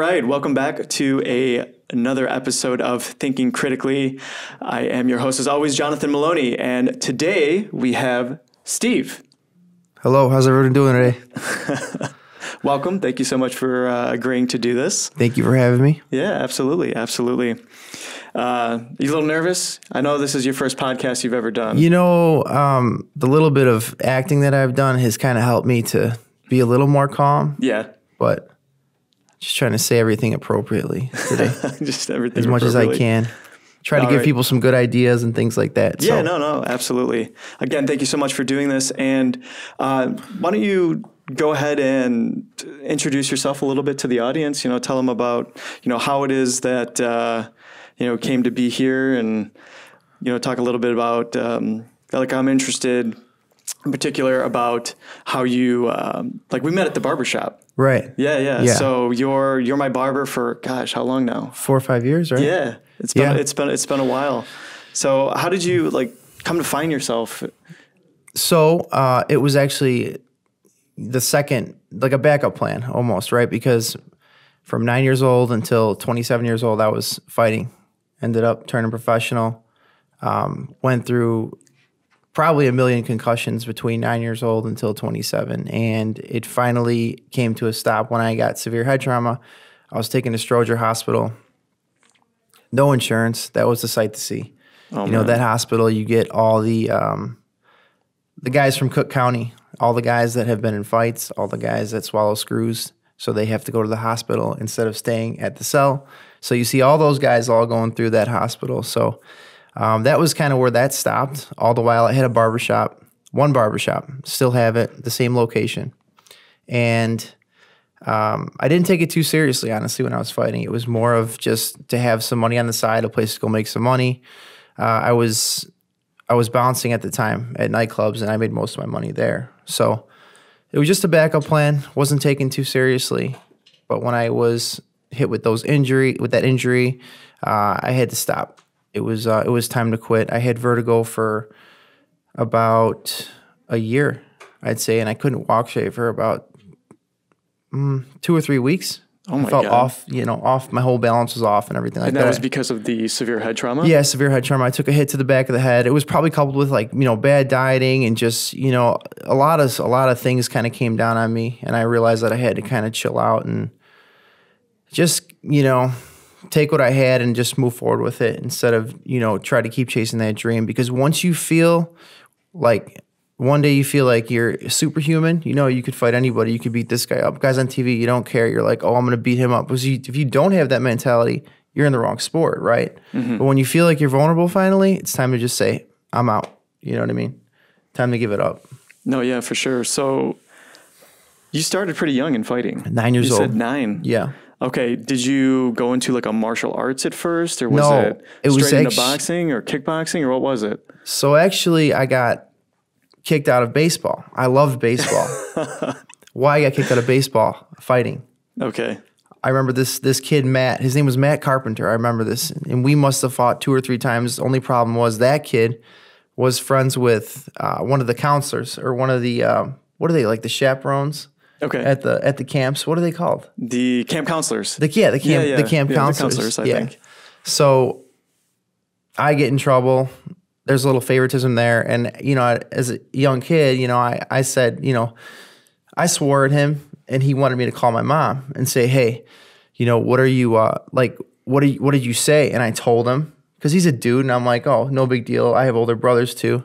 right, welcome back to another episode of Thinking Critically. I am your host, as always, Jonathan Maloney, and today we have Steve. Hello, how's everyone doing today? Welcome. Thank you so much for agreeing to do this. Thank you for having me. Yeah, absolutely. You a little nervous? I know this is your first podcast you've ever done. You know, the little bit of acting that I've done has kind of helped me to be a little more calm. Yeah. But just trying to say everything appropriately today. Just everything as much as I can. Try to give people some good ideas and things like that. Yeah, no, absolutely. Again, thank you so much for doing this. And why don't you go ahead and introduce yourself a little bit to the audience, tell them about, how it is that, came to be here and, talk a little bit about, I'm interested in particular about how you, we met at the barber shop. Right. Yeah. So you're my barber for, gosh, how long now? 4 or 5 years, right? Yeah. It's been a while. So how did you come to find yourself? So it was actually the second, a backup plan almost, right? Because from 9 years old until 27 years old, I was fighting. Ended up turning professional. Went through probably 1 million concussions between 9 years old until 27. And it finally came to a stop when I got severe head trauma. I was taken to Stroger Hospital. No insurance. That was the sight to see. Oh, man. That hospital, you get all the guys from Cook County, all the guys that have been in fights, all the guys that swallow screws. So they have to go to the hospital instead of staying at the cell. So you see all those guys all going through that hospital. So that was kind of where that stopped. All the while I had one barbershop, still have it, the same location. And I didn't take it too seriously, honestly, when I was fighting. It was more of just to have some money on the side, a place to go make some money. I was bouncing at the time at nightclubs, and I made most of my money there. So it was just a backup plan. Wasn't taken too seriously. But when I was hit with that injury, I had to stop. It was time to quit. I had vertigo for about a year, I'd say, and I couldn't walk straight for about 2 or 3 weeks. Oh my I felt God. off. My whole balance was off and everything like that. And that was because of the severe head trauma? Yeah, severe head trauma. I took a hit to the back of the head. It was probably coupled with bad dieting and just, a lot of things kind of came down on me, and I realized that I had to kind of chill out and just, take what I had and just move forward with it instead of, try to keep chasing that dream. Because once you feel one day you feel like you're superhuman, you could fight anybody. You could beat this guy up. Guys on TV, you don't care. You're like, oh, I'm going to beat him up. Because if you don't have that mentality, you're in the wrong sport, right? Mm-hmm. But when you feel like you're vulnerable finally, it's time to just say, I'm out. You know what I mean? Time to give it up. No, yeah, for sure. So you started pretty young in fighting. 9 years old. You said 9? Yeah. Okay. Did you go into a martial arts at first, or was it straight into boxing or kickboxing, or what was it? So actually, I got kicked out of baseball. I loved baseball. Why I got kicked out of baseball? Fighting. Okay. I remember this kid, Matt. His name was Matt Carpenter. I remember this. And we must have fought 2 or 3 times. The only problem was that kid was friends with one of the counselors, or one of the, what are they, the chaperones? Okay. At the camps. What are they called? The camp counselors. The camp counselors. I think. So I get in trouble. There's a little favoritism there. And, as a young kid, I said, I swore at him, and he wanted me to call my mom and say, hey, what are you, what did you say? And I told him, because he's a dude, and I'm like, oh, no big deal. I have older brothers too.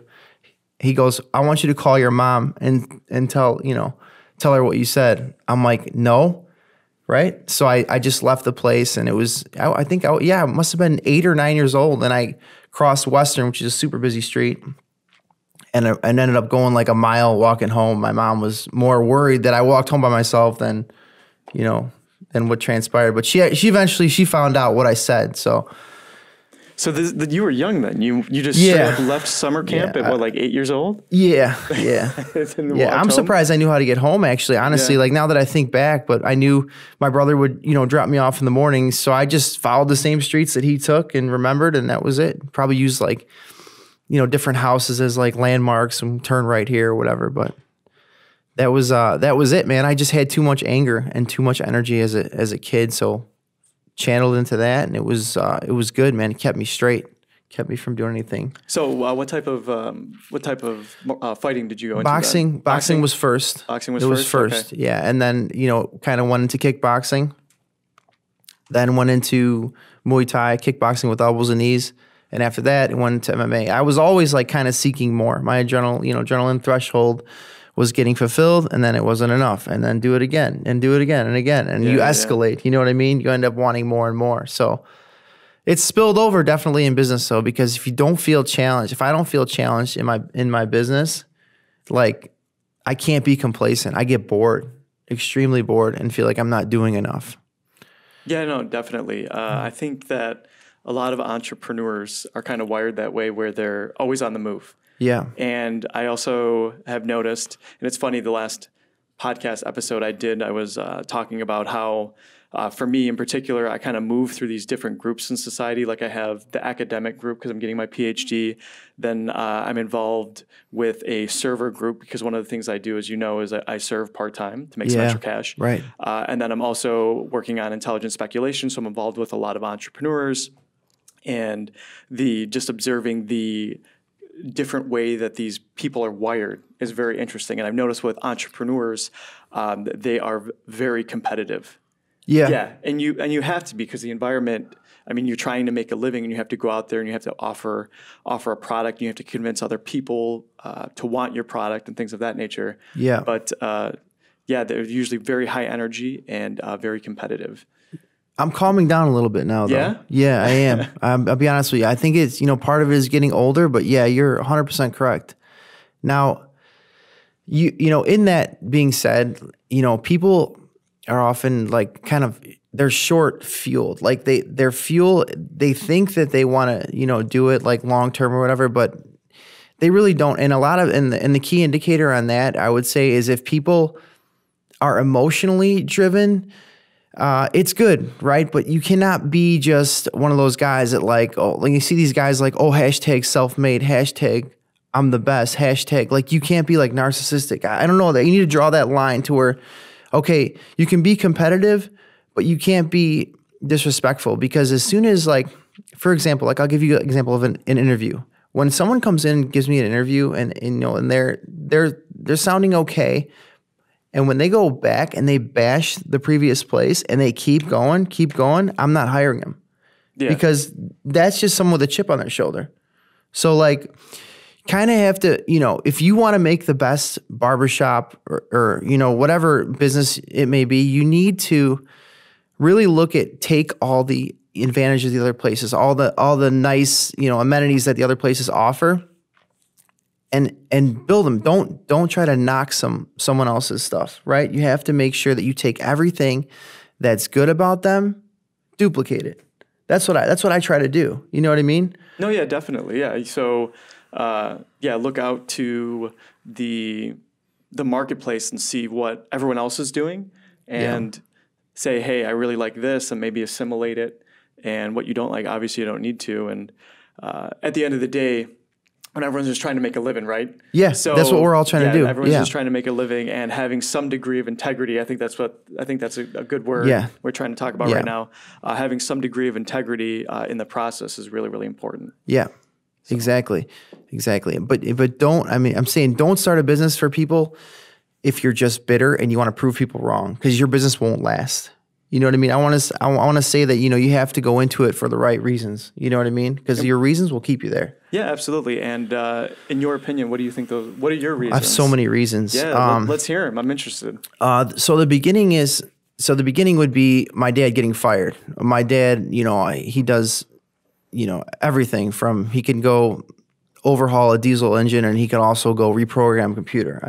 He goes, I want you to call your mom and tell her what you said. I'm like, no. Right. So I just left the place, and it was, I think I must have been 8 or 9 years old. And I crossed Western, which is a super busy street. And I ended up going a mile walking home. My mom was more worried that I walked home by myself than what transpired. But she eventually found out what I said. So you were young then. You just straight up left summer camp at 8 years old? Yeah. I'm surprised I knew how to get home, actually, honestly. Now that I think back, but I knew my brother would, drop me off in the mornings. So I just followed the same streets that he took and remembered, and that was it. Probably used different houses as landmarks and turn right here or whatever. But that was it, man. I just had too much anger and too much energy as a kid, so channeled into that, and it was good, man. It kept me straight, kept me from doing anything. So, what type of fighting did you go into? Boxing. Boxing was first. Boxing was first. It first? was first, Okay. yeah. And then kind of went into kickboxing. Then went into Muay Thai, kickboxing with elbows and knees, and after that, went into MMA. I was always like kind of seeking more. My adrenaline threshold was getting fulfilled, and then it wasn't enough, and then do it again, and do it again, and again, and you escalate. You know what I mean? You end up wanting more and more. So it's spilled over definitely in business, though, because if you don't feel challenged, if I don't feel challenged in my business, like I can't be complacent. I get bored, extremely bored, and feel like I'm not doing enough. Yeah, no, definitely. I think that a lot of entrepreneurs are kind of wired that way, where they're always on the move. Yeah. And I also have noticed, and it's funny, the last podcast episode I was talking about how, for me in particular, I kind of move through these different groups in society. Like I have the academic group because I'm getting my PhD. Then I'm involved with a server group because one of the things I do, as you know, is I serve part-time to make some extra cash. Right. And then I'm also working on intelligent speculation. So I'm involved with a lot of entrepreneurs, and just observing the different way that these people are wired is very interesting. And I've noticed with entrepreneurs, they are very competitive. Yeah. Yeah. And you have to be, because the environment, I mean, you're trying to make a living, and you have to go out there and you have to offer a product, and you have to convince other people to want your product and things of that nature. Yeah. But they're usually very high energy and very competitive. I'm calming down a little bit now, though. Yeah? Yeah, I am. I'll be honest with you. I think it's, part of it is getting older, but yeah, you're 100% correct. Now, in that being said, people are often like they're short fueled. Like they think that they want to, do it like long term or whatever, but they really don't. And and the key indicator on that, I would say, is if people are emotionally driven, it's good, right? But you cannot be just one of those guys that like you see these guys like, hashtag self-made, hashtag I'm the best, hashtag, like you can't be like narcissistic. I don't know that you need to draw that line to where, okay, you can be competitive, but you can't be disrespectful, because as soon as like, for example, like I'll give you an example of an interview. When someone comes in and gives me an interview and they're sounding okay, and when they go back and they bash the previous place and they keep going, I'm not hiring them. Yeah. Because that's just someone with a chip on their shoulder. So like, kind of have to, if you want to make the best barbershop or whatever business it may be, you need to really take all the advantages of the other places, all the nice, amenities that the other places offer, and build them. Don't try to knock someone else's stuff, right? You have to make sure that you take everything that's good about them, duplicate it. That's what I try to do. You know what I mean? No, yeah, definitely. Yeah. So, look out to the marketplace and see what everyone else is doing, and say, hey, I really like this, and maybe assimilate it. And what you don't like, obviously you don't need to. And at the end of the day, when everyone's just trying to make a living, right? Yeah, so that's what we're all trying to do. Everyone's just trying to make a living and having some degree of integrity. I think that's a good word we're trying to talk about right now. Having some degree of integrity in the process is really, really important. Yeah, so. Exactly. But I'm saying don't start a business for people if you're just bitter and you want to prove people wrong, because your business won't last. You know what I mean? I want to say that, you have to go into it for the right reasons. You know what I mean? Because your reasons will keep you there. Yeah, absolutely. And in your opinion, what do you think what are your reasons? I have so many reasons. Yeah, let's hear them. I'm interested. So the beginning would be my dad getting fired. My dad, he does, everything from, he can go overhaul a diesel engine, and he can also go reprogram a computer.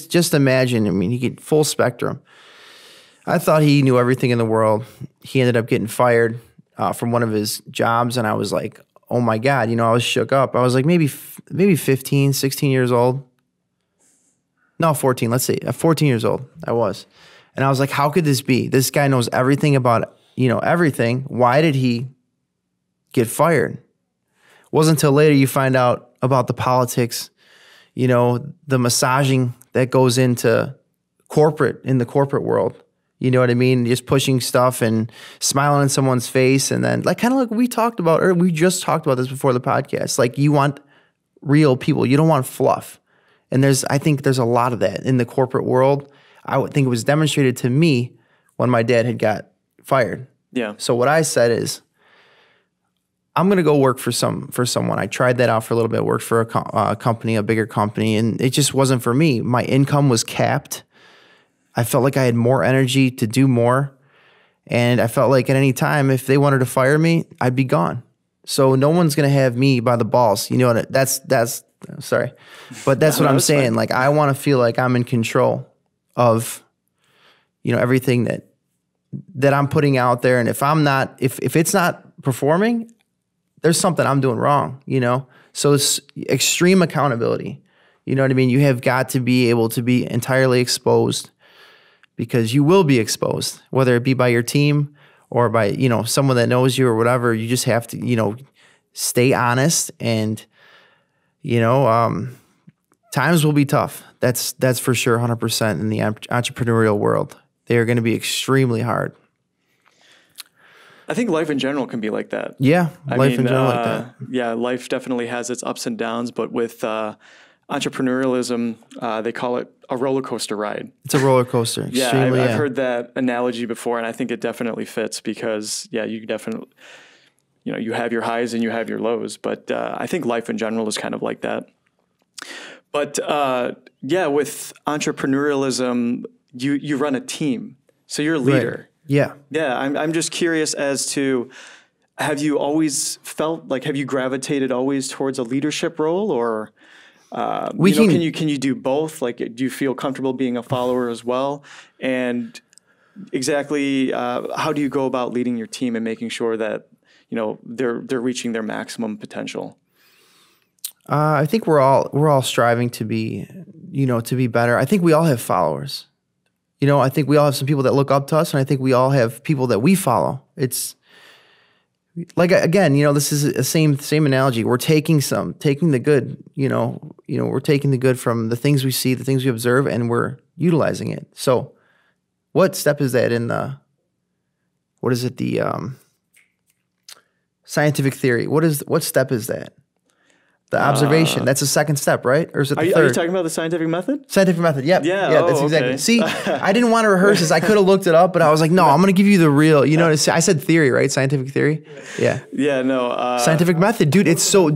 Just imagine, he could full spectrum. I thought he knew everything in the world. He ended up getting fired from one of his jobs, and I was like, oh my God, I was shook up. I was like maybe 15, 16 years old. No, 14, let's see. 14 years old, I was. And I was like, how could this be? This guy knows everything about, everything. Why did he get fired? Wasn't until later you find out about the politics, the massaging that goes into in the corporate world. You know what I mean? Just pushing stuff and smiling in someone's face. And then like, kind of like we talked about, or we just talked about this before the podcast. Like you want real people. You don't want fluff. And I think there's a lot of that in the corporate world. I would think it was demonstrated to me when my dad had got fired. Yeah. So what I said is, I'm going to go work for someone. I tried that out for a little bit, worked for a company, a bigger company, and it just wasn't for me. My income was capped. I felt like I had more energy to do more. And I felt like at any time, if they wanted to fire me, I'd be gone. So no one's going to have me by the balls. You know what? That's sorry. But that's what I'm saying. Fine. Like, I want to feel like I'm in control of, everything that I'm putting out there. And if it's not performing, there's something I'm doing wrong, So it's extreme accountability. You know what I mean? You have got to be able to be entirely exposed, because you will be exposed, whether it be by your team or by, someone that knows you or whatever. You just have to, stay honest, and, times will be tough. That's for sure, 100% in the entrepreneurial world. They are going to be extremely hard. I think life in general can be like that. Yeah, life in general like that. Yeah, life definitely has its ups and downs, but with entrepreneurialism, they call it a roller coaster ride. It's a roller coaster. Extremely, I've heard that analogy before, and I think it definitely fits because, you definitely, you have your highs and you have your lows, but I think life in general is kind of like that. But with entrepreneurialism, you run a team, so you're a leader. Right. Yeah. Yeah, I'm just curious as to, have you always felt like, have you gravitated always towards a leadership role, or can you do both? Like, do you feel comfortable being a follower as well? And exactly how do you go about leading your team and making sure that they're reaching their maximum potential? I think we're all striving to be better. I think we all have followers. I think we all have some people that look up to us, and I think we all have people that we follow. It's like, again, this is the same analogy. We're taking the good, we're taking the good from the things we see, the things we observe, and we're utilizing it. So what step is that in the scientific theory? What step is that? The observation. That's the second step, right? Or is it the third? Are you talking about the scientific method? Scientific method, yep. Yeah, that's exactly. Okay. See, I didn't want to rehearse this. I could have looked it up, but I was like, no, I'm going to give you the real, I said theory, right? Scientific theory? Yeah. Yeah, no. Scientific method, dude, that's it.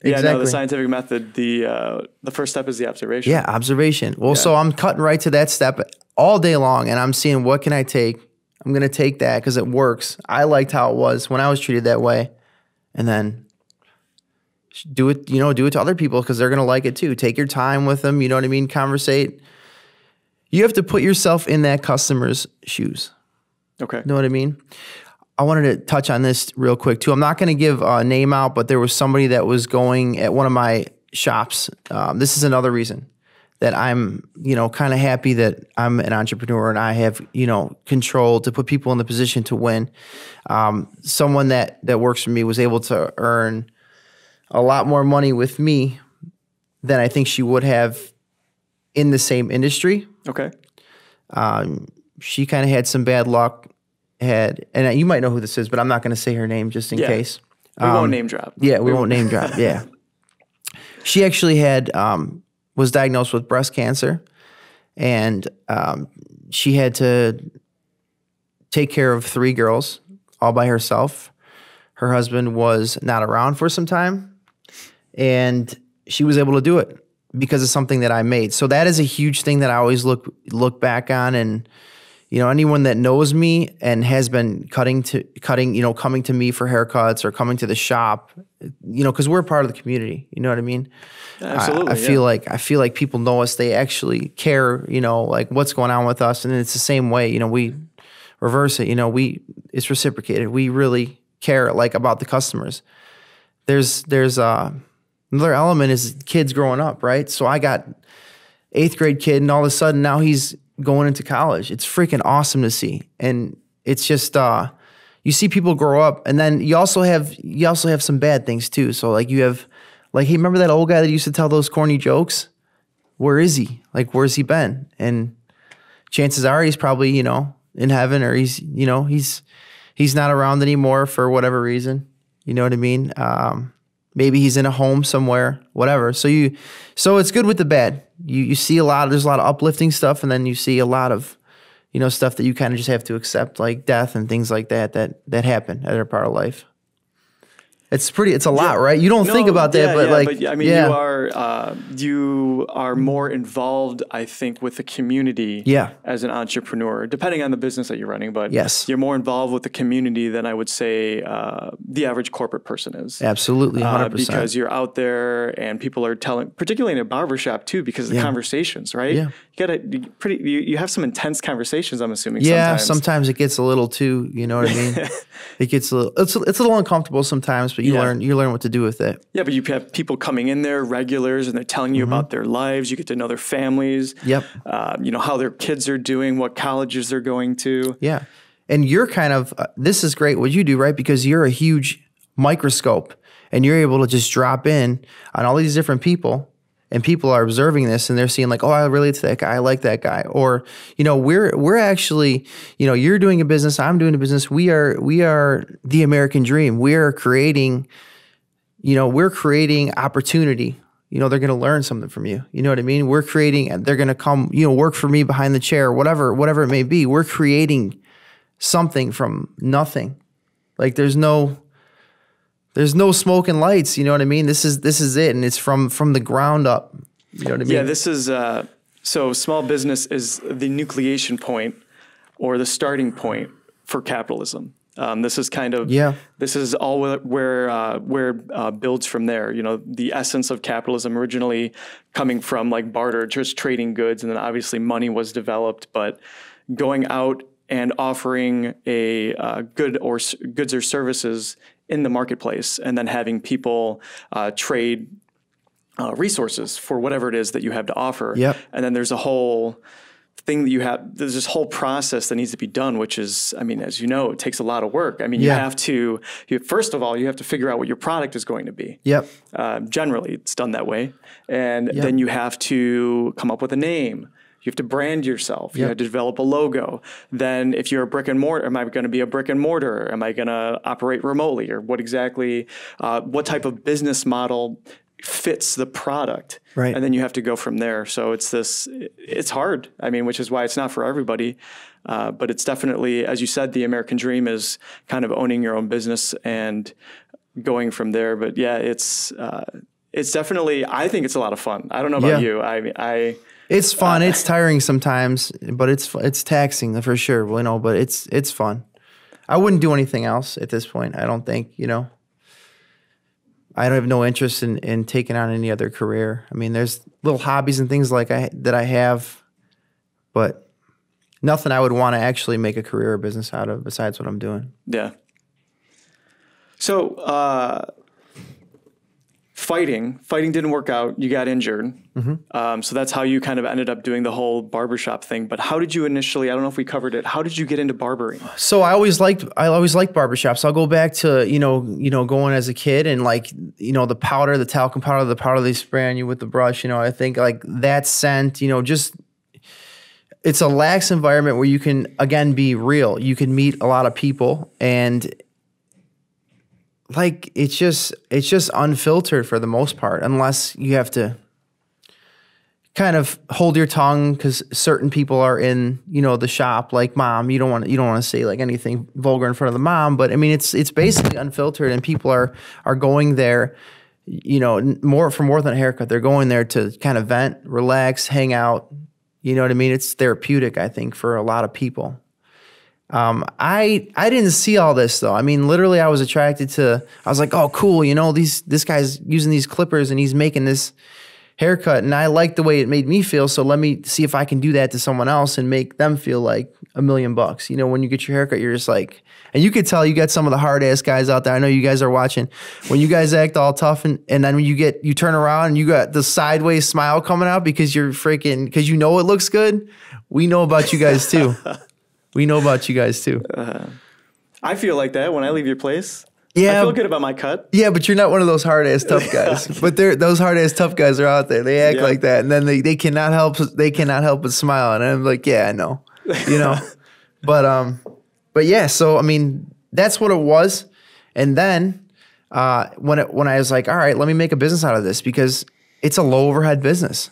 Yeah, exactly. no, the scientific method, the first step is the observation. Yeah, observation. Well, so I'm cutting right to that step all day long, and I'm seeing, what can I take? I'm going to take that because it works. I liked how it was when I was treated that way. And then do it to other people because they're going to like it too. Take your time with them. You know what I mean? Conversate. You have to put yourself in that customer's shoes. Okay. You know what I mean? I wanted to touch on this real quick too. I'm not going to give a name out, but there was somebody that was going at one of my shops. This is another reason that I'm, kind of happy that I'm an entrepreneur and I have, control to put people in the position to win. Someone that works for me was able to earn a lot more money with me than I think she would have in the same industry. Okay. She kind of had some bad luck. And you might know who this is, but I'm not going to say her name just in case. We won't name drop. Yeah, we won't name drop. Yeah. She actually was diagnosed with breast cancer, and she had to take care of 3 girls all by herself. Her husband was not around for some time, and she was able to do it because of something that I made. So that is a huge thing that I always look back on. And anyone that knows me and has been coming to me for haircuts or coming to the shop, because we're part of the community. You know what I mean? Absolutely. I feel like people know us. They actually care. Like what's going on with us, and it's the same way. We reverse it. It's reciprocated. We really care about the customers. There's another element is kids growing up, right? So I got 8th grade kid, and all of a sudden now he's going into college. It's freaking awesome to see. And it's just you see people grow up, and then you also have some bad things too. So you have hey, remember that old guy that used to tell those corny jokes? where is he? Like, where's he been? And chances are he's probably, you know, in heaven, or he's, you know, he's not around anymore for whatever reason. You know what I mean? Maybe he's in a home somewhere, whatever. So it's good with the bad. You see there's a lot of uplifting stuff, and then you see a lot of, you know, stuff that you kind of just have to accept, like death and things like that happen that are part of life. It's a lot, right? You don't think about that, but I mean, you are more involved, I think, with the community as an entrepreneur, depending on the business that you're running. But you're more involved with the community than I would say the average corporate person is. Absolutely, 100%. Because you're out there and people are telling, particularly in a barbershop too, because of the conversations, right? Yeah. You have some intense conversations, I'm assuming. Yeah, sometimes it gets a little too, you know what I mean? It gets it's a little uncomfortable sometimes, but you learn what to do with it. Yeah, but you have people coming in there, regulars, and they're telling you about their lives. You get to know their families. Yep. You know, how their kids are doing, what colleges they're going to. Yeah. And you're kind of, this is great what you do, right? Because you're a huge microscope, and you're able to just drop in on all these different people, and people are observing this, and they're seeing like, oh, I relate to that guy. I like that guy. Or, you know, we're actually, you know, you're doing a business, I'm doing a business. We are the American dream. We're creating opportunity. You know, they're going to learn something from you. You know what I mean? They're going to come, you know, work for me behind the chair, whatever it may be. We're creating something from nothing. Like there's no smoke and lights, you know what I mean? This is it, and it's from the ground up. You know what I mean? Yeah, this is so small business is the nucleation point or the starting point for capitalism. This is kind of this is all where builds from there. You know, the essence of capitalism originally coming from like barter, just trading goods, and then obviously money was developed, but going out and offering a goods or services in the marketplace, and then having people trade resources for whatever it is that you have to offer. Yep. And then there's a whole thing that there's this whole process that needs to be done, which is, I mean, as you know, it takes a lot of work. I mean, first of all, you have to figure out what your product is going to be. Yep. Generally, it's done that way. And then you have to come up with a name. You have to brand yourself. You have to develop a logo. Then if you're a brick and mortar, am I going to be a brick and mortar? Am I going to operate remotely? Or what type of business model fits the product? Right. And then you have to go from there. So it's hard. I mean, which is why it's not for everybody. But it's definitely, as you said, the American dream is kind of owning your own business and going from there. But yeah, it's definitely, I think it's a lot of fun. I don't know about you. It's fun. It's tiring sometimes, but it's taxing for sure. Well, you know, but it's fun. I wouldn't do anything else at this point. I don't think, you know. I don't have no interest in taking on any other career. I mean, there's little hobbies and things like that I have, but nothing I would want to actually make a career or business out of besides what I'm doing. Yeah. So, fighting didn't work out. You got injured. So that's how you kind of ended up doing the whole barbershop thing. But how did you initially, I don't know if we covered it, how did you get into barbering? So I always liked barbershops. I'll go back to, you know, going as a kid and like, you know, the talcum powder, the powder they spray on you with the brush, you know, I think like that scent, you know, just, it's a lax environment where you can, again, be real. You can meet a lot of people, and like it's just unfiltered for the most part, unless you have to kind of hold your tongue because certain people are in, you know, the shop, like mom. You don't want to say like anything vulgar in front of the mom, but I mean it's basically unfiltered, and people are going there, you know, more than a haircut. They're going there to kind of vent, relax, hang out. You know what I mean? It's therapeutic, I think, for a lot of people. I didn't see all this though. I mean, literally I was like, oh, cool. You know, this guy's using these clippers and he's making this haircut, and I like the way it made me feel. So let me see if I can do that to someone else and make them feel like $1 million. You know, when you get your haircut, you're just like, and you could tell you got some of the hard ass guys out there. I know you guys are watching. When you guys act all tough and then when you turn around and you got the sideways smile coming out because because you know it looks good. We know about you guys too. We know about you guys too. I feel like that when I leave your place. Yeah. I feel good about my cut. Yeah, but you're not one of those hard ass tough guys. But those hard ass tough guys are out there. They act like that, and then they cannot help but smile. And I'm like, yeah, I know, you know. But yeah. So I mean, that's what it was. And then when I was like, all right, let me make a business out of this, because it's a low overhead business.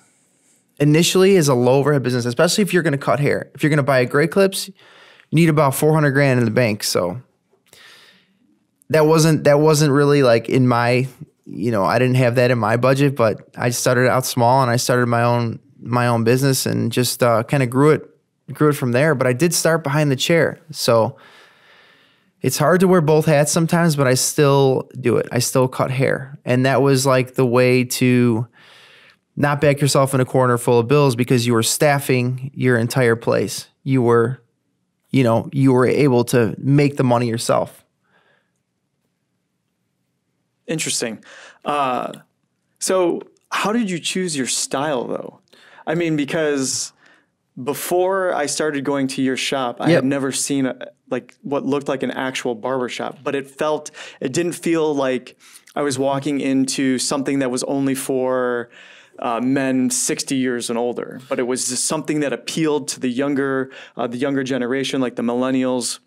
Initially, is a low overhead business, especially if you're going to cut hair. If you're going to buy gray clips, you need about $400,000 in the bank. So that wasn't really like in my, I didn't have that in my budget, but I started out small and I started my own business and just kind of grew it from there. But I did start behind the chair. So it's hard to wear both hats sometimes, but I still do it. I still cut hair. And that was like the way to not back yourself in a corner full of bills, because you were staffing your entire place. You were able to make the money yourself. Interesting. So how did you choose your style though? I mean, because before I started going to your shop, I had never seen like what looked like an actual barber shop, but it didn't feel like I was walking into something that was only for men 60 years and older, but it was just something that appealed to the younger generation, like the millennials,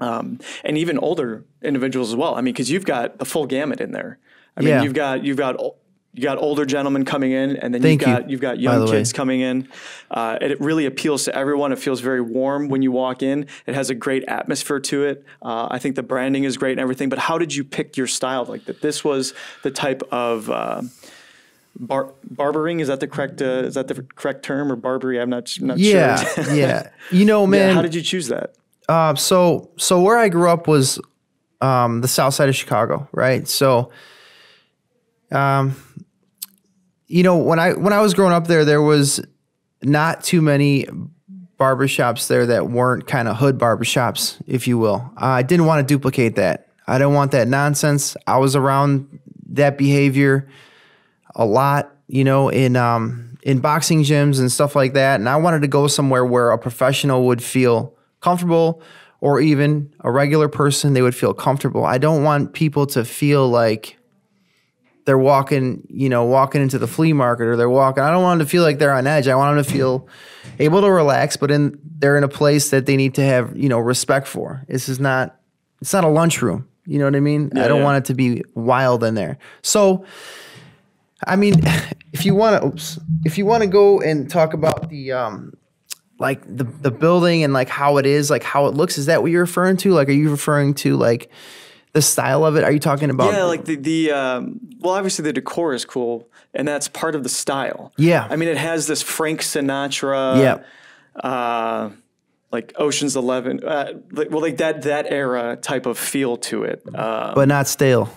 and even older individuals as well. I mean, because you've got the full gamut in there. I mean, you've got older gentlemen coming in, and then you've got young kids coming in. It really appeals to everyone. It feels very warm when you walk in. It has a great atmosphere to it. I think the branding is great and everything. But how did you pick your style? Like that, this was the type of barbering. Is that the correct term, or Barbary? I'm not sure. Yeah. Man. How did you choose that? So where I grew up was the south side of Chicago, right? So, when I was growing up there was not too many barbershops there that weren't kind of hood barbershops, if you will. I didn't want to duplicate that. I didn't want that nonsense. I was around that behavior a lot, in boxing gyms and stuff like that. And I wanted to go somewhere where a professional would feel comfortable, or even a regular person, they would feel comfortable. I don't want people to feel like they're walking into the flea market, or I don't want them to feel like they're on edge. I want them to feel able to relax, but they're in a place that they need to have, respect for. It's not a lunchroom. You know what I mean? I don't want it to be wild in there. So, I mean, if you want to go and talk about the the building and like how it is, like how it looks, is that what you're referring to? Like, are you referring to like the style of it? Are you talking about? Yeah, like well, obviously the decor is cool, and that's part of the style. Yeah. I mean, it has this Frank Sinatra, like Ocean's 11, like that era type of feel to it. But not stale.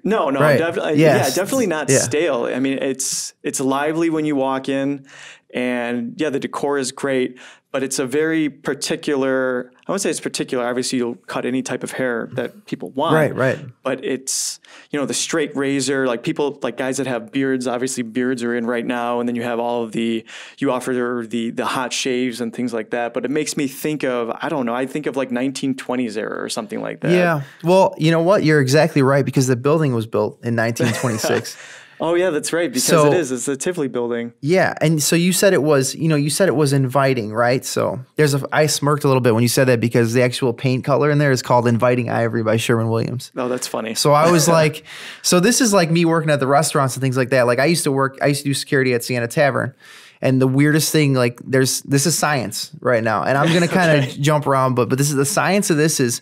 No, right. Definitely not stale. I mean, it's lively when you walk in, and the decor is great, but it's a very particular, I wouldn't say it's particular. Obviously, you'll cut any type of hair that people want. Right. But it's, the straight razor, like people, like guys that have beards, obviously beards are in right now. And then you have you offer the hot shaves and things like that. But it makes me think of, I think of like 1920s era or something like that. Yeah. Well, you know what? You're exactly right, because the building was built in 1926. Oh yeah, that's right. Because it's the Tivoli building. Yeah. And so you said it was, inviting, right? So I smirked a little bit when you said that, because the actual paint color in there is called Inviting Ivory by Sherwin-Williams. Oh, that's funny. So I was like, so this is like me working at the restaurants and things like that. Like I used to do security at Sienna Tavern. And the weirdest thing, like this is science right now. And I'm going to kind of jump around, but this is the science of this is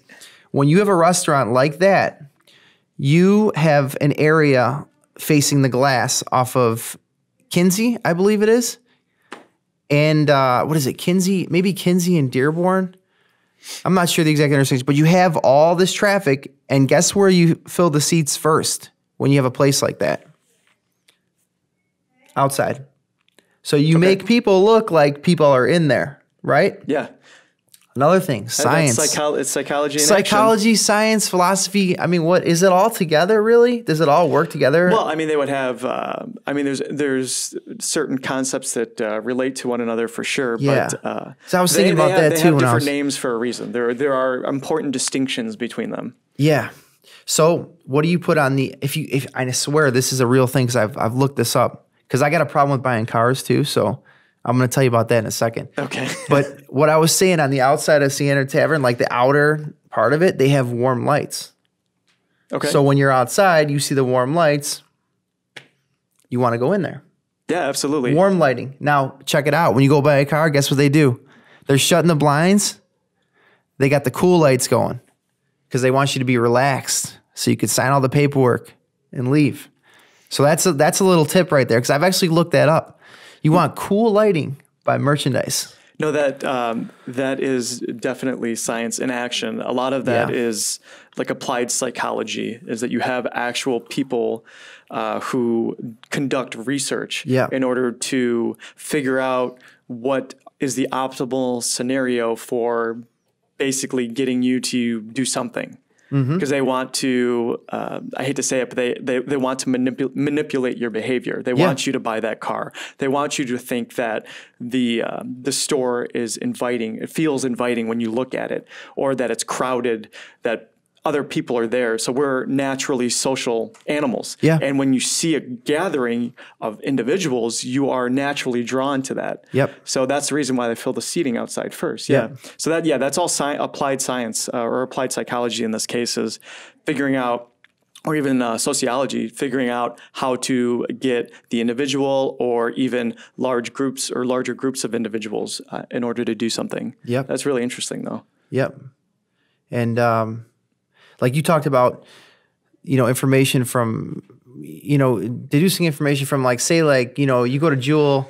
when you have a restaurant like that, you have an area facing the glass off of Kinsey, I believe it is. And what is it? Kinsey and Dearborn. I'm not sure the exact intersection, but you have all this traffic, and guess where you fill the seats first when you have a place like that? Outside. So you make people look like people are in there, right? Yeah. Another thing, science. It's psychology in action. Science, philosophy. I mean, what is it all together, really? Does it all work together? Well, I mean, they would have, there's certain concepts that relate to one another for sure. Yeah. But so I was thinking about that too. They have different names for a reason. There are important distinctions between them. Yeah. So what do you put on the, if I swear this is a real thing, because I've looked this up, because I got a problem with buying cars too. So I'm going to tell you about that in a second. Okay. But what I was saying, on the outside of Siena Tavern, like the outer part of it, they have warm lights. Okay. So when you're outside, you see the warm lights, you want to go in there. Yeah, absolutely. Warm lighting. Now, check it out. When you go buy a car, guess what they do? They're shutting the blinds. They got the cool lights going because they want you to be relaxed so you could sign all the paperwork and leave. So that's a little tip right there, because I've actually looked that up. You want cool lighting by merchandise. No, that is definitely science in action. A lot of that is like applied psychology, is that you have actual people who conduct research in order to figure out what is the optimal scenario for basically getting you to do something. Because they want to, I hate to say it, but they want to manipulate your behavior. They want you to buy that car. They want you to think that the store is inviting. It feels inviting when you look at it, or that it's crowded, that other people are there. So we're naturally social animals. Yeah. And when you see a gathering of individuals, you are naturally drawn to that. Yep. So that's the reason why they fill the seating outside first. Yeah. So that's all applied science or applied psychology in this case, is figuring out, or even sociology, figuring out how to get the individual or even large groups or larger groups of individuals in order to do something. Yep. That's really interesting though. Yep. And, like you talked about, information from, deducing information from, like, say, like, you go to Jewel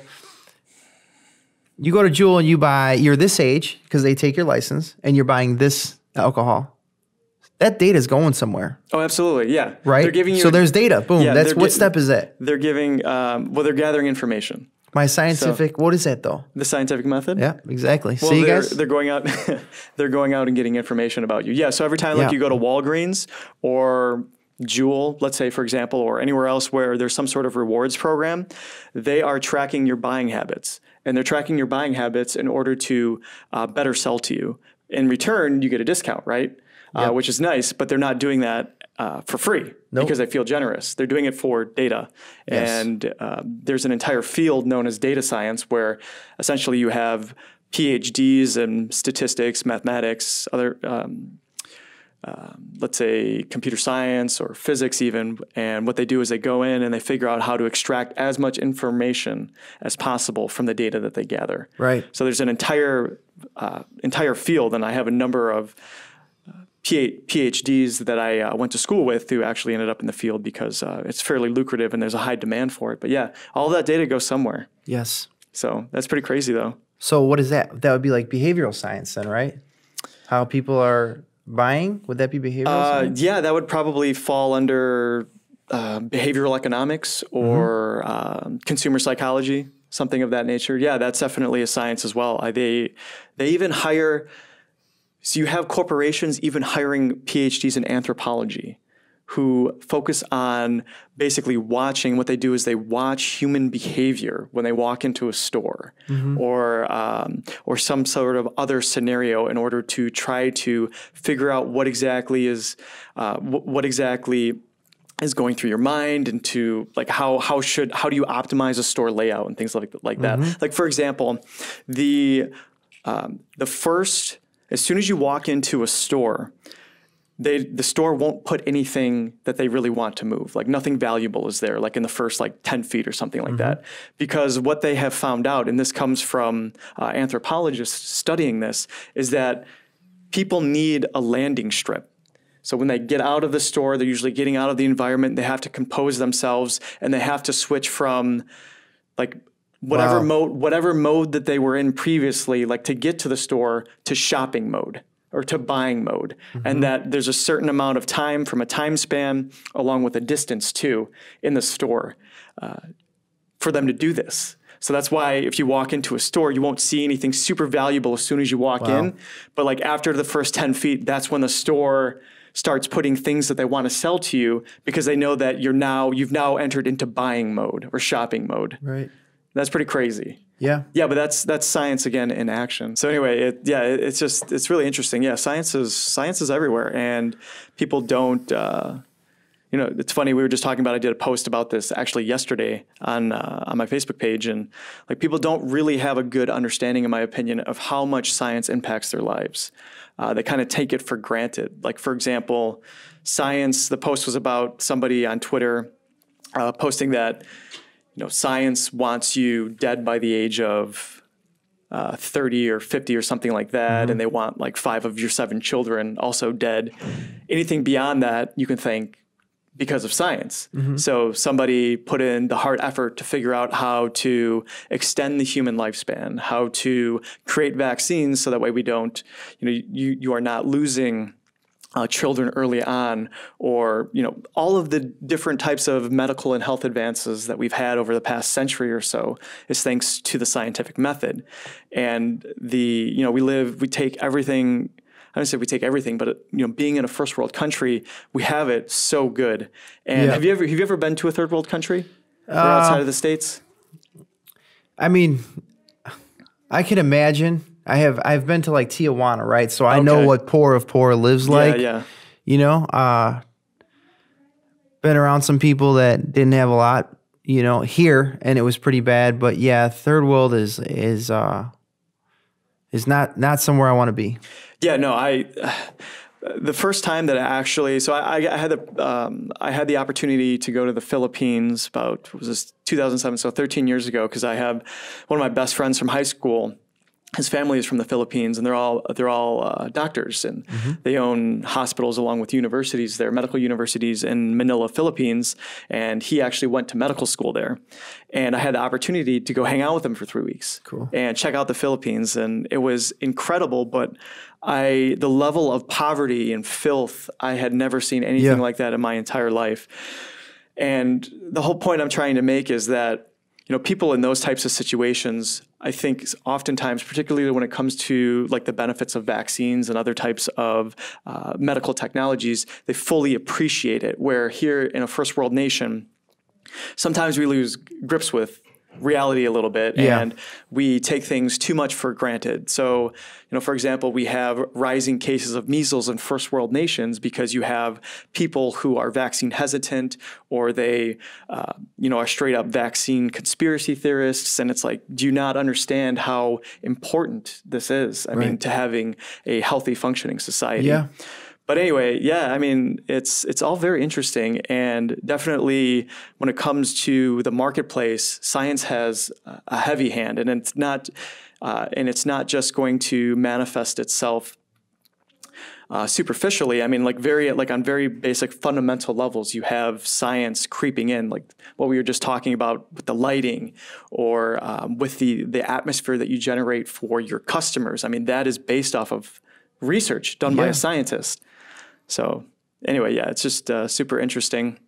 and you're this age because they take your license and you're buying this alcohol. That data is going somewhere. Oh, absolutely. Yeah. Right. They're giving you. So there's data. Boom. Yeah, what step is that? They're giving, they're gathering information. My scientific, what is that though? The scientific method? Yeah, exactly. Well, see, guys? They're going out, they're going out and getting information about you. Yeah, so every time you go to Walgreens or Jewel, let's say, for example, or anywhere else where there's some sort of rewards program, they are tracking your buying habits. And they're tracking your buying habits in order to better sell to you. In return, you get a discount, right? Which is nice, but they're not doing that for free because they feel generous. They're doing it for data. Yes. And there's an entire field known as data science where essentially you have PhDs in statistics, mathematics, other, let's say computer science or physics even. And what they do is they go in and they figure out how to extract as much information as possible from the data that they gather. Right. So there's an entire field, and I have a number of PhDs that I went to school with who actually ended up in the field because it's fairly lucrative and there's a high demand for it. But yeah, all that data goes somewhere. Yes. So that's pretty crazy though. So what is that? That would be like behavioral science then, right? How people are buying? Would that be behavioral science? Yeah, that would probably fall under behavioral economics or consumer psychology, something of that nature. Yeah, that's definitely a science as well. They even hire... So you have corporations even hiring PhDs in anthropology who focus on basically watching. What they do is they watch human behavior when they walk into a store or some sort of other scenario in order to try to figure out what exactly is going through your mind, and to like how do you optimize a store layout and things like that. Like for example, as soon as you walk into a store, the store won't put anything that they really want to move. Like nothing valuable is there, like in the first 10 feet or something like that. Because what they have found out, and this comes from anthropologists studying this, is that people need a landing strip. So when they get out of the store, they're usually getting out of the environment. They have to compose themselves, and they have to switch from whatever mode that they were in previously, like to get to the store, to shopping mode or to buying mode. And that there's a certain amount of time from a time span along with a distance too in the store for them to do this. So that's why if you walk into a store, you won't see anything super valuable as soon as you walk in. But like after the first 10 feet, that's when the store starts putting things that they want to sell to you, because they know that you've now entered into buying mode or shopping mode. Right. That's pretty crazy. Yeah, but that's science again in action. So anyway, it's really interesting. Yeah, science is everywhere, and people don't. It's funny. We were just talking about. I did a post about this actually yesterday on my Facebook page, and like people don't really have a good understanding, in my opinion, of how much science impacts their lives. They kind of take it for granted. Like for example, science. The post was about somebody on Twitter posting that. Science wants you dead by the age of 30 or 50 or something like that, and they want like 5 of your 7 children also dead. Anything beyond that, you can thank because of science. So somebody put in the hard effort to figure out how to extend the human lifespan, how to create vaccines so that way we don't, you are not losing children early on, or all of the different types of medical and health advances that we've had over the past century or so is thanks to the scientific method. And we take everything. I don't say we take everything, but being in a first world country, we have it so good. And have you ever been to a third world country or outside of the States? I mean, I can imagine. I've been to like Tijuana, right? So I know what poor of poor lives like. Yeah. Been around some people that didn't have a lot, here, and it was pretty bad. But yeah, third world is not somewhere I want to be. Yeah, no, the first time that I had the opportunity to go to the Philippines about 2007, so 13 years ago, because I have one of my best friends from high school. His family is from the Philippines, and they're all doctors, and they own hospitals along with universities there, medical universities in Manila, Philippines. And he actually went to medical school there, and I had the opportunity to go hang out with him for 3 weeks, and check out the Philippines, and it was incredible. But the level of poverty and filth, I had never seen anything like that in my entire life. And the whole point I'm trying to make is that people in those types of situations, I think oftentimes, particularly when it comes to like the benefits of vaccines and other types of medical technologies, they fully appreciate it. Where here in a first world nation, sometimes we lose grips with reality a little bit, and we take things too much for granted. So, for example, we have rising cases of measles in first world nations because you have people who are vaccine hesitant, or they, are straight up vaccine conspiracy theorists. And it's like, do you not understand how important this is? I mean, to having a healthy functioning society. Yeah. But anyway, it's all very interesting, and definitely when it comes to the marketplace, science has a heavy hand, and it's not just going to manifest itself superficially. I mean, on very basic fundamental levels, you have science creeping in, like what we were just talking about with the lighting, or with the atmosphere that you generate for your customers. I mean, that is based off of research done by a scientist. So anyway, it's just super interesting.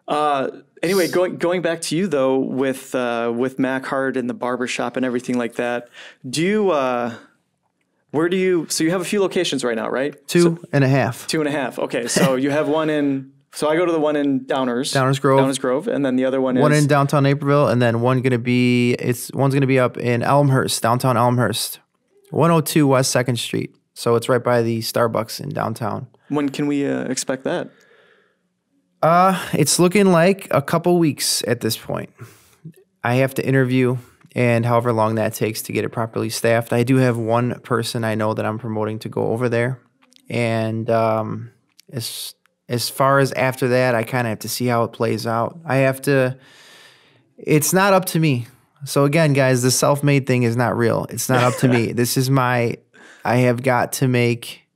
Anyway, going back to you though, with Mackhard and the barbershop and everything like that, so you have a few locations right now, right? 2.5. 2.5. Okay. So you have so I go to the one in Downers Grove, and then the other one in downtown Naperville, and then one's going to be up in Elmhurst, downtown Elmhurst, 102 West 2nd Street. So it's right by the Starbucks in downtown. When can we expect that? It's looking like a couple weeks at this point. I have to interview, and however long that takes to get it properly staffed. I do have one person I know that I'm promoting to go over there. And as far as after that, I kind of have to see how it plays out. It's not up to me. So again, guys, the self-made thing is not real. It's not up to me. I have got to make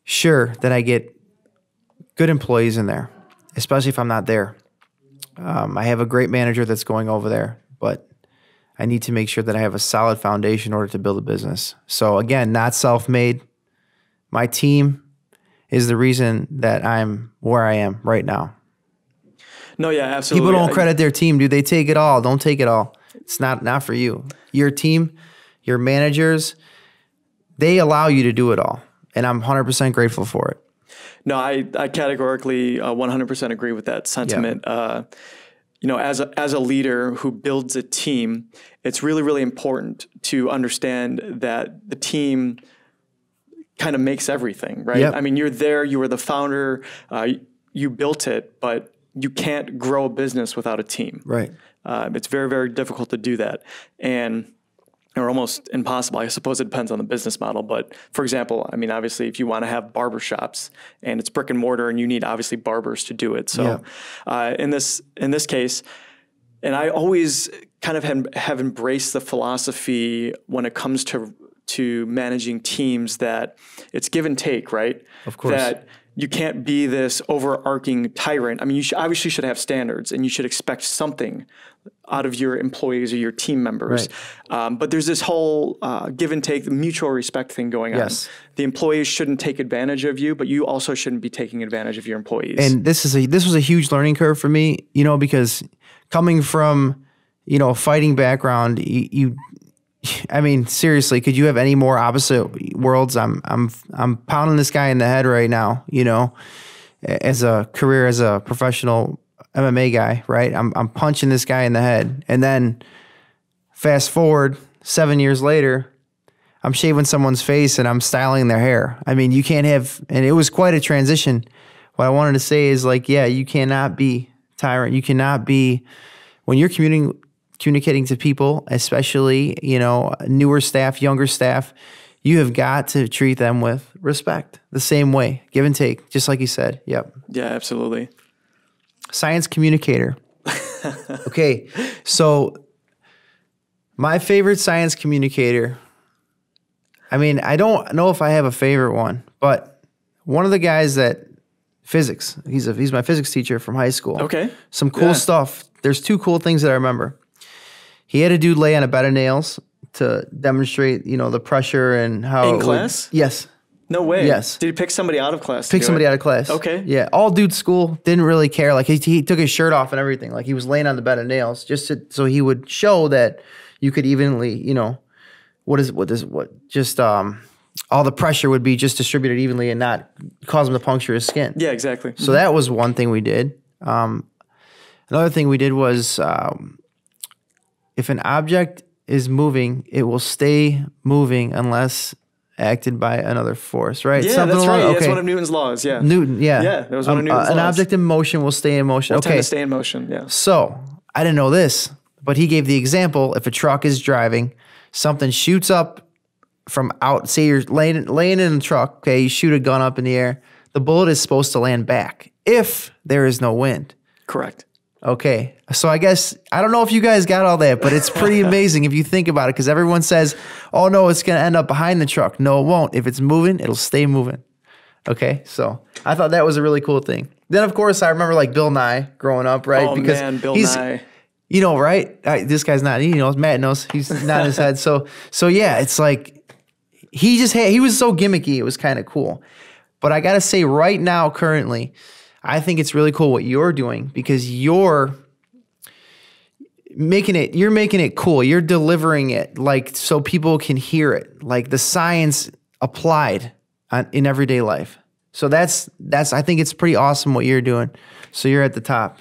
sure that I get good employees in there, especially if I'm not there. I have a great manager that's going over there, but I need to make sure that I have a solid foundation in order to build a business. So again, not self-made. My team is the reason that I'm where I am right now. No, yeah, absolutely. People don't credit their team, dude. They take it all. Don't take it all. It's not for you. Your team, your managers, they allow you to do it all. And I'm 100% grateful for it. No, I categorically 100% agree with that sentiment. as a leader who builds a team, it's really, really important to understand that the team kind of makes everything, right? Yep. I mean, you're there, you were the founder, you built it, but you can't grow a business without a team. Right. It's very, very difficult to do that. Or almost impossible. I suppose it depends on the business model. But for example, I mean, obviously, if you want to have barber shops and it's brick and mortar and you need obviously barbers to do it. So in this case, and I always kind of have embraced the philosophy when it comes to managing teams that it's give and take, right? Of course. That you can't be this overarching tyrant. I mean, you obviously should have standards and you should expect something out of your employees or your team members. Right. But there's this whole give and take, mutual respect thing going on. Yes. The employees shouldn't take advantage of you, but you also shouldn't be taking advantage of your employees. And this was a huge learning curve for me, because coming from, a fighting background, I mean, seriously, could you have any more opposite worlds? I'm pounding this guy in the head right now, as a professional MMA guy, right? I'm punching this guy in the head. And then fast forward 7 years later, I'm shaving someone's face and I'm styling their hair. I mean, you can't have, and it was quite a transition. What I wanted to say is you cannot be tyrant. You cannot be, when you're communicating to people, especially, newer staff, younger staff, you have got to treat them with respect the same way, give and take, just like you said. Yep. Yeah, absolutely. Science communicator. Okay. So my favorite science communicator, I mean, I don't know if I have a favorite one, but one of the guys that physics, he's my physics teacher from high school. Okay. Some cool stuff. There's two cool things that I remember. He had a dude lay on a bed of nails to demonstrate, the pressure and how in class? Yes. No way. Yes. Did he pick somebody out of class? Pick somebody out of class. Okay. Yeah. All dude school. Didn't really care. Like he took his shirt off and everything. Like he was laying on the bed of nails so he would show that you could evenly, all the pressure would be just distributed evenly and not cause him to puncture his skin. Yeah, exactly. So that was one thing we did. Another thing we did was if an object is moving, it will stay moving unless acted by another force, right? Yeah, Something that's right. Okay. That's one of Newton's laws, yeah. Newton, yeah. Yeah, that was one of Newton's laws. An object in motion will stay in motion. Will tend to stay in motion, yeah. So, I didn't know this, but he gave the example, if a truck is driving, something shoots up from out, say you're laying in a truck, okay, you shoot a gun up in the air, the bullet is supposed to land back if there is no wind. Correct. Okay, so I guess, I don't know if you guys got all that, but it's pretty amazing if you think about it, because everyone says, oh no, it's going to end up behind the truck. No, it won't. If it's moving, it'll stay moving. Okay, so I thought that was a really cool thing. Then, of course, I remember Bill Nye growing up, right? Oh, because man, Bill Nye. Right? This guy's not, Matt knows, he's not in his head. So yeah, it's like, he was so gimmicky, it was kind of cool. But I got to say right now, currently, I think it's really cool what you're doing because you're making it cool. You're delivering it so people can hear it, like the science applied in everyday life. So that's I think it's pretty awesome what you're doing. So you're at the top.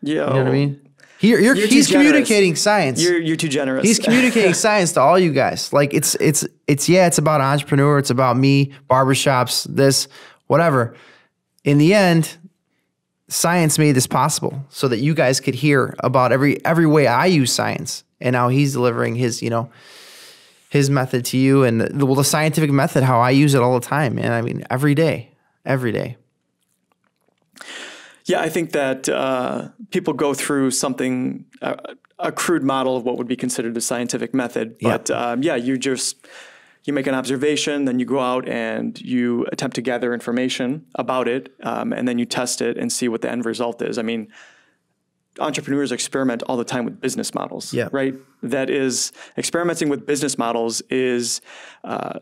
Yeah. You know what I mean? He's communicating science. You're too generous. He's communicating science to all you guys. Like it's about entrepreneur. It's about me, barbershops, this, whatever. In the end, science made this possible so that you guys could hear about every way I use science and how he's delivering his method to you and the scientific method, how I use it all the time. And I mean, every day. Yeah, I think that people go through something, a crude model of what would be considered a scientific method. But you make an observation, then you go out and you attempt to gather information about it, and then you test it and see what the end result is. I mean, entrepreneurs experiment all the time with business models, right? That is, experimenting with business models is a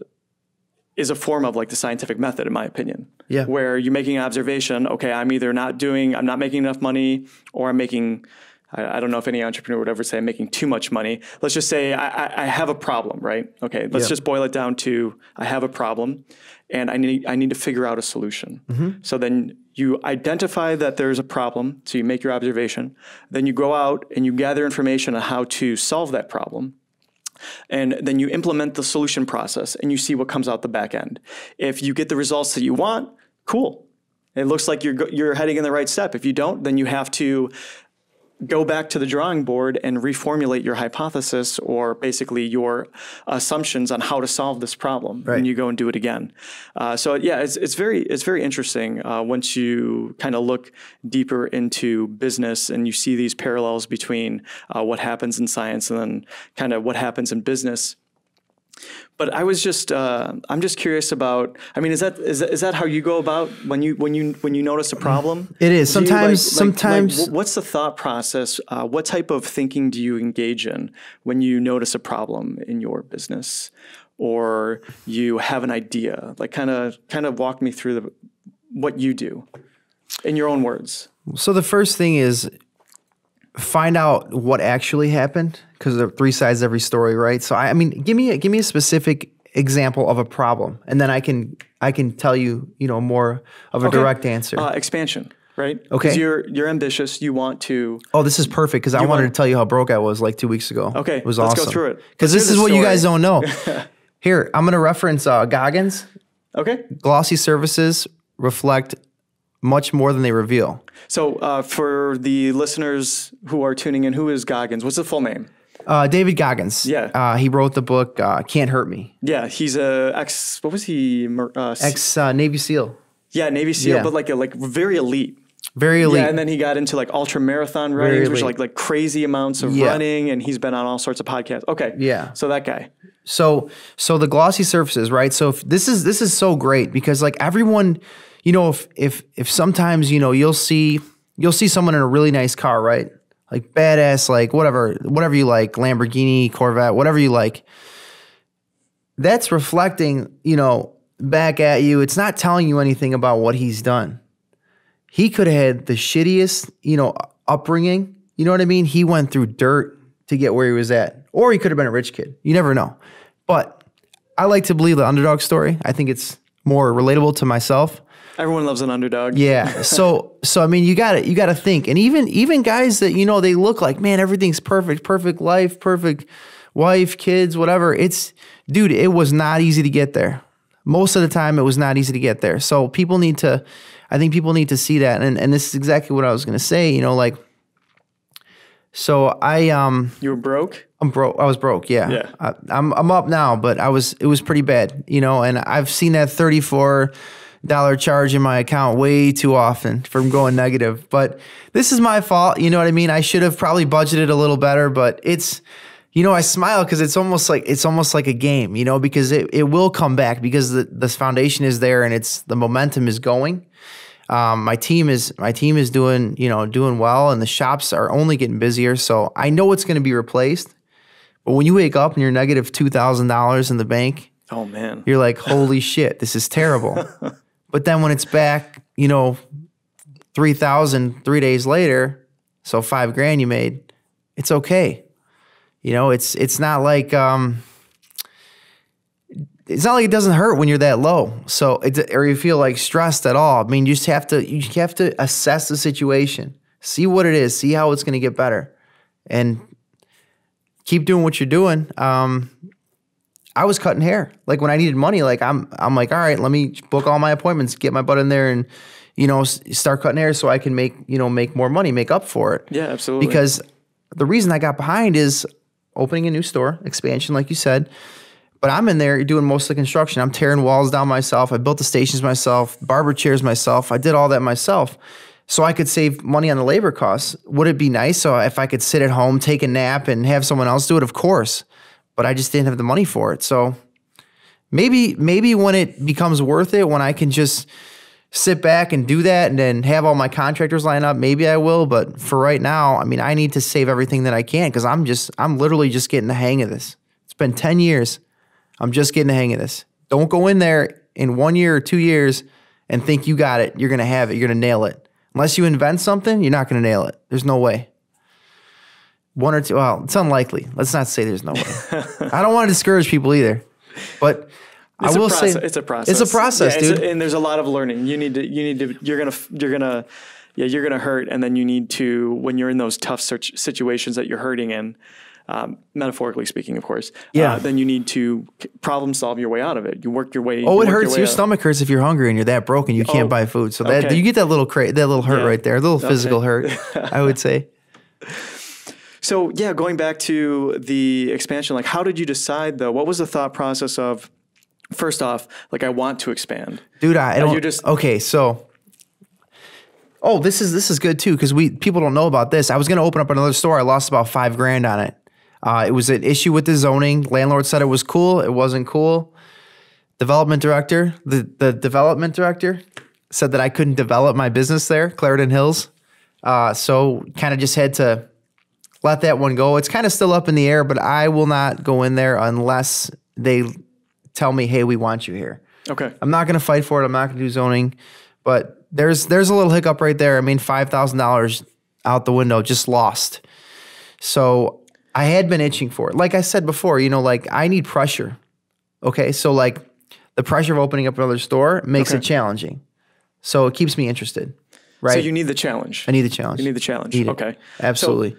form of the scientific method, in my opinion. Yeah. Where you're making an observation, okay, I'm either not making enough money or I'm making I don't know if any entrepreneur would ever say I'm making too much money. Let's just say I have a problem, right? Okay, let's just boil it down to I have a problem and I need to figure out a solution. So then you identify that there's a problem, so you make your observation. Then you go out and you gather information on how to solve that problem. And then you implement the solution process and you see what comes out the back end. If you get the results that you want, cool. It looks like you're heading in the right step. If you don't, then you have to go back to the drawing board and reformulate your hypothesis or basically your assumptions on how to solve this problem. Right. And you go and do it again. So yeah, it's very interesting once you kind of look deeper into business and you see these parallels between what happens in science and then kind of what happens in business. But I was just, I'm just curious about. I mean, is that how you go about when you notice a problem? It is sometimes. What's the thought process? What type of thinking do you engage in when you notice a problem in your business, or you have an idea? Like, kind of walk me through what you do, in your own words. So the first thing is find out what actually happened, because there are three sides to every story, right? So I mean, give me a specific example of a problem, and then I can tell you, more of a direct answer. Expansion, right? Okay. 'Cause you're ambitious. You want to. Oh, this is perfect, because I wanted to tell you how broke I was like 2 weeks ago. Okay, it was let's awesome. go through it. Because this is what you guys don't know. Here, I'm going to reference Goggins. Okay. Glossy surfaces reflect much more than they reveal. So for the listeners who are tuning in, who is Goggins? What's the full name? David Goggins. Yeah. He wrote the book Can't Hurt Me. Yeah, he's what was he? Ex-Navy SEAL. Yeah, Navy SEAL, but like very elite. Very elite. Yeah, and then he got into like ultra marathon runnings, which are like crazy amounts of running, and he's been on all sorts of podcasts. Okay. Yeah. So that guy. So the glossy surfaces, right? So this is so great, because like everyone, if sometimes, you'll see someone in a really nice car, right? Like badass, like whatever you like, Lamborghini, Corvette, whatever you like. That's reflecting, back at you. It's not telling you anything about what he's done. He could have had the shittiest, upbringing. You know what I mean? He went through dirt to get where he was at. Or he could have been a rich kid. You never know. But I like to believe the underdog story. I think it's more relatable to myself. Everyone loves an underdog. Yeah. So I mean, you got to think. And even guys that, they look like, man, everything's perfect life, perfect wife, kids, whatever. Dude, it was not easy to get there. Most of the time, it was not easy to get there. So I think people need to see that. And this is exactly what I was going to say, so you were broke? I'm broke. I was broke. Yeah. Yeah. I'm up now, but it was pretty bad, and I've seen that $34 charge in my account way too often from going negative, but this is my fault. You know what I mean? I should have probably budgeted a little better, but it's, I smile because it's almost like a game, because it will come back, because this foundation is there and the momentum is going. My team is doing well, and the shops are only getting busier. So I know it's going to be replaced. But when you wake up and you're negative $2,000 in the bank, oh man, you're like, holy shit, this is terrible. But then when it's back, $3,000 3 days later, so $5,000 you made, it's okay. It's not like it doesn't hurt when you're that low. So or you feel like stressed at all. I mean, you have to assess the situation, see what it is, see how it's going to get better, and keep doing what you're doing. I was cutting hair. Like when I needed money, like I'm like, all right, let me book all my appointments, get my butt in there, and start cutting hair so I can make more money, make up for it. Yeah, absolutely. Because the reason I got behind is opening a new store, expansion, like you said. But I'm in there doing most of the construction. I'm tearing walls down myself. I built the stations myself, barber chairs myself. I did all that myself so I could save money on the labor costs. Would it be nice so if I could sit at home, take a nap, and have someone else do it? Of course. But I just didn't have the money for it. So maybe when it becomes worth it, when I can just sit back and do that and then have all my contractors line up, maybe I will. But for right now, I mean, I need to save everything that I can, because I'm literally just getting the hang of this. It's been 10 years. I'm just getting the hang of this. Don't go in there in 1 year or 2 years and think you got it. You're going to have it. You're going to nail it. Unless you invent something, you're not going to nail it. There's no way. one or two. Well, it's unlikely. Let's not say there's no way. I don't want to discourage people either, but I will say it's a process. It's a process, dude. And there's a lot of learning. You're gonna hurt, and then you need to, when you're in those tough situations that you're hurting in, metaphorically speaking, of course. Then you need to problem solve your way out of it. You work your way. Oh, it hurts. Your stomach hurts if you're hungry and you're that broke and you can't buy food. So that you get that little hurt right there, a little physical hurt, I would say. So going back to the expansion, like how did you decide though? What was the thought process of, first off, like I want to expand? Dude, okay, so this is good too, because people don't know about this. I was gonna open up another store. I lost about $5,000 on it. It was an issue with the zoning. Landlord said it was cool. It wasn't cool. The development director said that I couldn't develop my business there, Clarendon Hills. So kind of just had to let that one go. It's kind of still up in the air, but I will not go in there unless they tell me, hey, we want you here. Okay. I'm not going to fight for it. I'm not going to do zoning, but there's a little hiccup right there. I mean, $5,000 out the window, just lost. So I had been itching for it. Like I said before, like I need pressure. Okay. So like the pressure of opening up another store makes it challenging. So it keeps me interested. Right. So you need the challenge. I need the challenge. You need the challenge. Okay. Absolutely.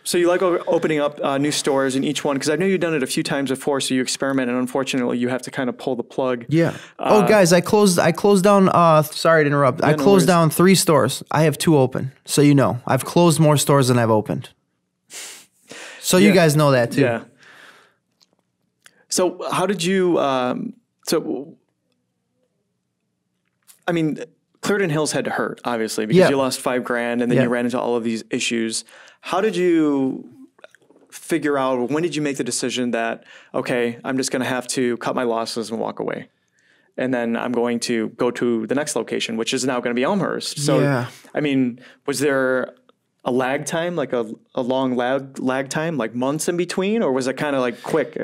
So you like opening up new stores in each one, because I know you've done it a few times before, so you experiment, and unfortunately you have to kind of pull the plug. Yeah. Guys, I closed down, sorry to interrupt. I closed down 3 stores. I have 2 open. So I've closed more stores than I've opened. So you guys know that too. Yeah. So how did you, Clarendon Hills had to hurt, obviously, because you lost $5,000 and then you ran into all of these issues. How did you figure out, when did you make the decision that, okay, I'm just going to have to cut my losses and walk away? And then I'm going to go to the next location, which is now going to be Elmhurst. So, was there a lag time, like a long lag time, like months in between, or was it kind of like quick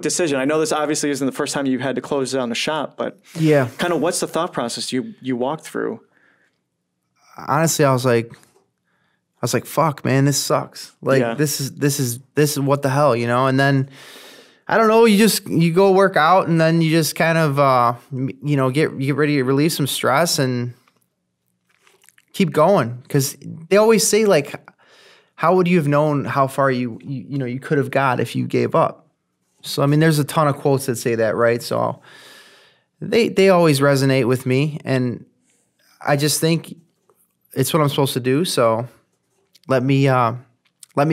decision? I know this obviously isn't the first time you've had to close down the shop, but kind of what's the thought process you walked through? Honestly, I was like, fuck, man, this sucks. Like this is what the hell, And then I don't know, you go work out, and then you just kind of get ready to relieve some stress and keep going, because they always say, like, how would you have known how far you could have got if you gave up? So there's a ton of quotes that say that, right? So they always resonate with me, and I just think it's what I'm supposed to do. So let me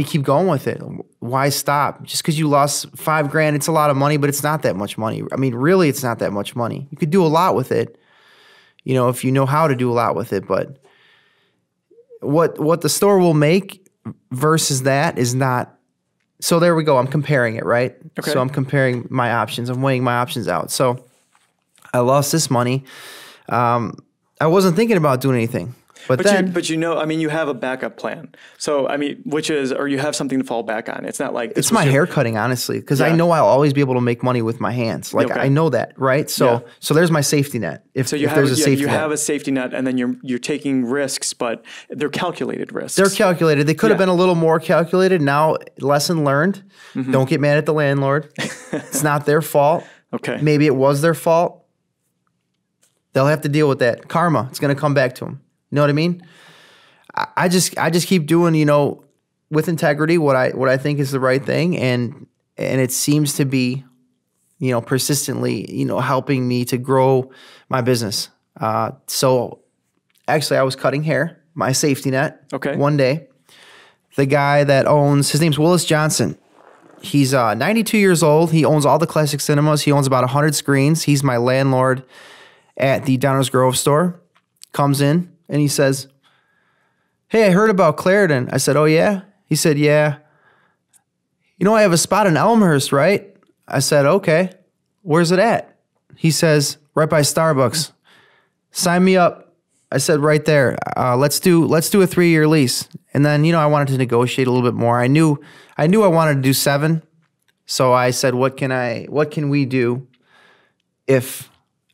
keep going with it. Why stop? Just because you lost $5,000, it's a lot of money, but it's not that much money. Really, it's not that much money. You could do a lot with it, if you know how to do a lot with it, but what the store will make versus that is not. So there we go. I'm comparing it, right? Okay. So I'm comparing my options. I'm weighing my options out. So I lost this money. I wasn't thinking about doing anything. But you have a backup plan. So, or you have something to fall back on. It's not like it's my hair cutting, honestly, because I know I'll always be able to make money with my hands. Like I know that, right? So there's my safety net. If there's a safety net. You have a safety net, and then you're taking risks, but they're calculated risks. They're calculated. They could have been a little more calculated. Now, lesson learned. Mm-hmm. Don't get mad at the landlord. It's not their fault. Okay. Maybe it was their fault. They'll have to deal with that. Karma. It's going to come back to them. You know what I mean? I just keep doing, with integrity what I think is the right thing, and it seems to be, persistently, helping me to grow my business. So actually, I was cutting hair, my safety net. Okay. One day, the guy that owns, his name's Willis Johnson. He's 92 years old. He owns all the classic cinemas. He owns about 100 screens. He's my landlord at the Downers Grove store. Comes in. And he says, hey, I heard about Clarendon. I said, oh, yeah? He said, yeah. I have a spot in Elmhurst, right? I said, okay. Where's it at? He says, right by Starbucks. Sign me up. I said, right there. Let's do a 3-year lease. And then, I wanted to negotiate a little bit more. I knew I wanted to do 7. So I said, what can we do if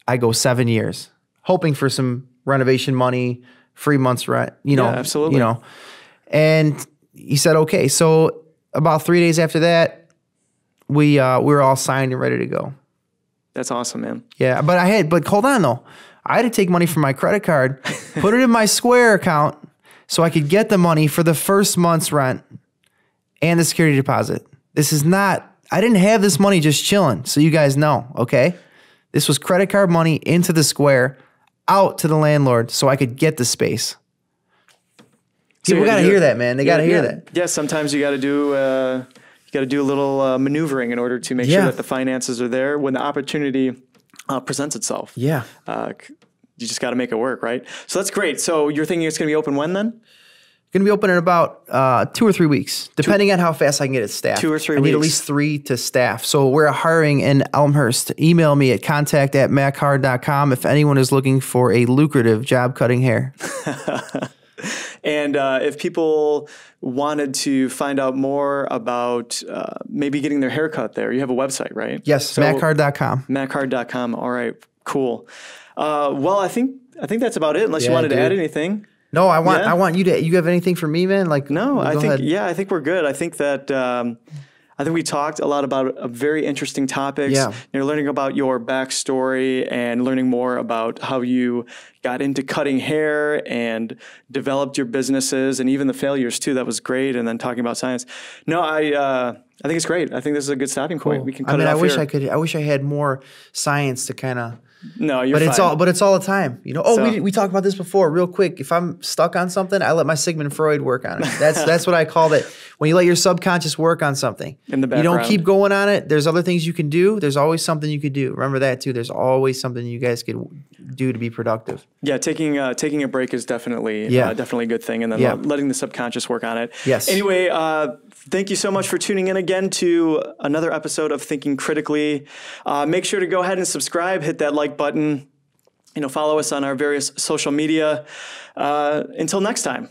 I go 7 years? Hoping for some renovation money, free months rent, absolutely. And he said, okay. So about 3 days after that, we were all signed and ready to go. That's awesome, man. Yeah, but hold on though. I had to take money from my credit card, put it in my Square account so I could get the money for the first month's rent and the security deposit. I didn't have this money just chilling, so you guys know, okay? This was credit card money into the Square, out to the landlord so I could get the space. People got to hear that, man. They got to hear that. Yeah, sometimes you got to do a little maneuvering in order to make sure that the finances are there when the opportunity presents itself. Yeah. You just got to make it work, right? So that's great. So you're thinking it's going to be open when then? Going to be open in about 2 or 3 weeks, depending on how fast I can get it staffed. 2 or 3 weeks. I need at least 3 to staff. So we're hiring in Elmhurst. Email me at contact@mackhard.com if anyone is looking for a lucrative job cutting hair. And if people wanted to find out more about maybe getting their hair cut there, you have a website, right? Yes, so, Mackhard.com. Mackhard.com. All right, cool. Well, I think that's about it. Unless you wanted to add anything. No, I want you to. You have anything for me, man? No, I think we're good. I think that I think we talked a lot about very interesting topics. Yeah. You're learning about your backstory and learning more about how you got into cutting hair and developed your businesses and even the failures too. That was great. And then talking about science. No, I think it's great. I think this is a good stopping point. Cool. We can cut it off here. I wish I had more science to kind of. No, you're fine. But it's all the time. You know. We talked about this before. Real quick, if I'm stuck on something, I let my Sigmund Freud work on it. That's what I called it. When you let your subconscious work on something, in the background, you don't keep going on it. There's other things you can do. There's always something you could do. Remember that too. There's always something you guys could do to be productive. Yeah, taking a break is definitely a good thing, and then letting the subconscious work on it. Yes. Anyway, thank you so much for tuning in again to another episode of Thinking Critically. Make sure to go ahead and subscribe, hit that like button. Follow us on our various social media. Until next time.